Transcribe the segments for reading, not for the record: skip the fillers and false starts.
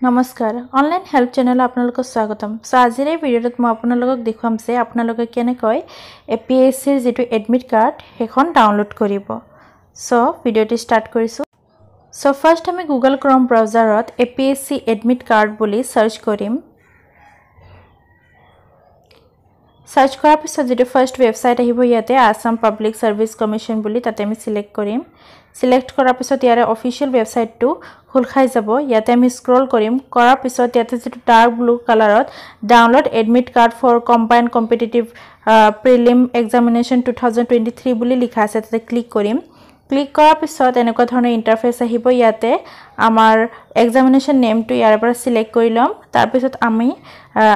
নমস্কাৰ online help channel আপোনালোকক স্বাগতম সো আজিৰ এই ভিডিঅ'ত মই আপোনালোকক দেখুৱাম যে আপোনালোকে কেনেকৈ এপিএসসিৰ যেটো এডমিট কাৰ্ড হেখন ডাউনলোড কৰিব সো ভিডিঅ'টি স্টাৰ্ট কৰিছো সো ফাৰ্স্ট আমি গুগল ক্ৰোম ব্ৰাউজাৰত এপিএসসি এডমিট কাৰ্ড বুলি সাৰ্চ কৰিম সাৰ্চ কৰাৰ পিছত যেটো ফাৰ্স্ট ওয়েবসাইট আহিব ইয়াতে আসাম পাব্লিক সাৰ্ভিস কমিশন বুলি তাতে আমি সিলেক্ট কৰিম সিলেক্ট কৰাৰ পিছত ইয়াৰে অফিশিয়াল ওয়েবসাইটটো খুল খাই যাব ইয়াতে আমি স্ক্ৰল কৰিম কৰাৰ পিছত ইয়াতে যেটো ডাৰ্ক ব্লু কালাৰত download admit card for combined competitive prelim examination 2023 বুলি লিখা আছে তাতে ক্লিক কৰিম ক্লিক কৰাৰ পিছত এনেকুৱা ধৰণৰ ইন্টাৰফেস আহিব ইয়াতে আমাৰ এক্সামিনেশন নেমটো ইয়াৰ পৰা সিলেক্ট কৰি লম তাৰ পিছত আমি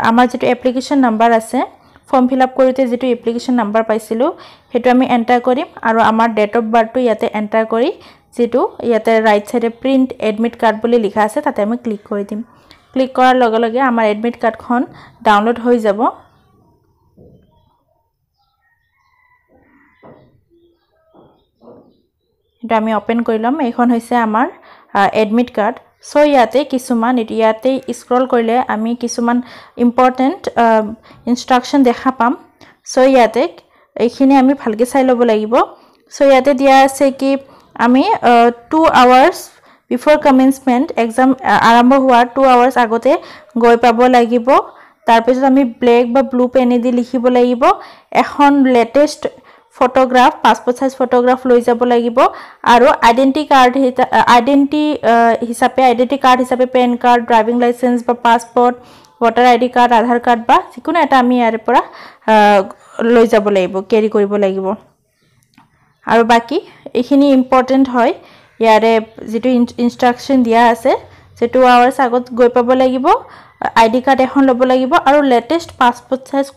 আমাৰ যেটো এপ্লিকেশন নাম্বাৰ আছে ফৰ্ম ফিল আপ কৰোতে যেটো এপ্লিকেশন নাম্বাৰ পাইছিলো হেতু আমি এন্টাৰ কৰিম আৰু আমাৰ ডেট অফ বাৰ্থটো ইয়াতে এন্টাৰ কৰি যেটো ইয়াতে ৰাইট সাইডে প্ৰিন্ট এডমিট কাৰ্ড বুলি লিখা আছে তাতে আমি ক্লিক কৰি দিম ক্লিক কৰাৰ লগে লগে আমাৰ এডমিট কাৰ্ডখন ডাউনলোড হৈ যাব এটা আমি ওপেন কৰিলাম এইখন হৈছে আমাৰ এডমিট কাৰ্ড সো ইয়াতে কিছুমান ইয়াতে স্ক্ৰল কৰিলে আমি কিছুমান ইম্পৰ্টেন্ট ইনস্ট্ৰাকশন দেখা পাম সো ইয়াতে এইখিনি আমি ভালকে চাই লব লাগিব সো ইয়াতে দিয়া আছে কি আমি 2 আৱাৰ্স বিফৰ কমেন্সমেন্ট এক্সাম আৰম্ভ হোৱাৰ 2 আৱাৰ্স আগতে গৈ পাব লাগিব তাৰ পিছত আমি ব্ল্যাক বা ব্লু পেনে দি লিখিব লাগিব এখন latest photograph passport size photograph লৈ যাব লাগিব আৰু আইডেন্টি কাৰ্ড হিচাপে পেন কাৰ্ড ড্ৰাইভিং লাইসেন্স বা পাসপোৰ্ট ভোটাৰ আইডি কাৰ্ড আধাৰ কাৰ্ড বা যিকোনো এটা আমি ইয়াৰ পৰা লৈ যাব লাগিব কেৰি কৰিব লাগিব আৰু বাকি এইখিনি ইম্পৰ্টেন্ট হয় ইয়াৰে যেটো ইনস্ট্ৰাকশন দিয়া আছে যে 2 আৱাৰ্স আগত গৈ পাব লাগিব আইডি কাৰ্ড এখন ল'ব লাগিব আৰু লেটেস্ট পাসপোৰ্ট সাইজ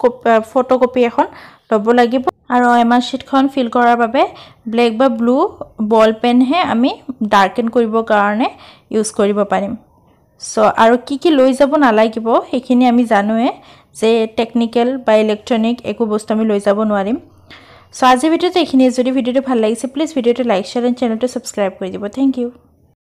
ফটোকপি এখন ল'ব লাগিব আৰু এমআৰ শীটখন ফিল কৰাৰ বাবে ব্ল্যাক বা ব্লু বল পেন হে আমি ডাৰ্কেন কৰিবৰ কাৰণে ইউজ কৰিব পাৰিম সো আৰু কি লৈ যাব নালাগিব হেখিনি আমি জানোৱে যে টেকনিক্যাল বা ইলেক্ট্ৰনিক একো বস্তু আমি লৈ যাব নোৱাৰিম সো আজি ভিডিওতে এইখিনি যদি ভিডিওটো ভাল লাগিছে প্লিজ ভিডিওটো লাইক শেয়াৰ এণ্ড চেনেলটো সাবস্ক্ৰাইব কৰি দিব থ্যাংক ইউ